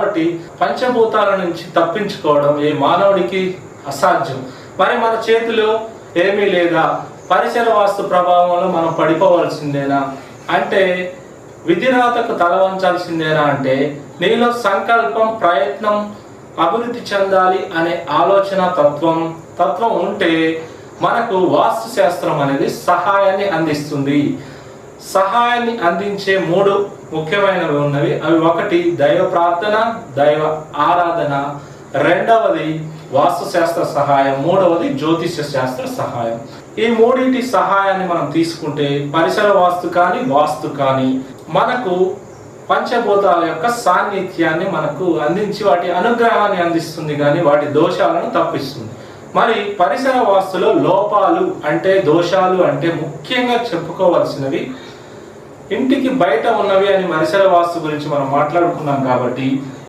కాబట్టి పంచభూతాల నుంచి తప్పించుకోవడం ఏ మానవుడికి అసాధ్యం. మరి మన చేతిలో ఏమీ లేదా, పరిసర వాస్తు ప్రభావంలో మనం పడిపోవాల్సిందేనా అంటే, విధిరాతకు తల వంచాల్సిందేనా అంటే, నీలో సంకల్పం, ప్రయత్నం, అభివృద్ధి చెందాలి అనే ఆలోచన తత్వం ఉంటే మనకు వాస్తు శాస్త్రం అనేది సహాయాన్ని అందిస్తుంది. సహాయాన్ని అందించే 3 ముఖ్యమైనవి ఉన్నవి. అవి ఒకటి దైవ ప్రార్థన, దైవ ఆరాధన, రెండవది వాస్తు శాస్త్ర సహాయం, మూడవది జ్యోతిష్య శాస్త్ర సహాయం. ఈ 3 సహాయాన్ని మనం తీసుకుంటే పరిసర వాస్తు కానీ మనకు పంచభూతాల యొక్క సాన్నిధ్యాన్ని మనకు అందించి వాటి అనుగ్రహాన్ని అందిస్తుంది, కానీ వాటి దోషాలను తప్పిస్తుంది. మరి పరిసర వాస్తులో లోపాలు అంటే, దోషాలు అంటే ముఖ్యంగా చెప్పుకోవాల్సినవి ఇంటికి బయట ఉన్నవి అని పరిసర వాస్తు గురించి మనం మాట్లాడుకున్నాం. కాబట్టి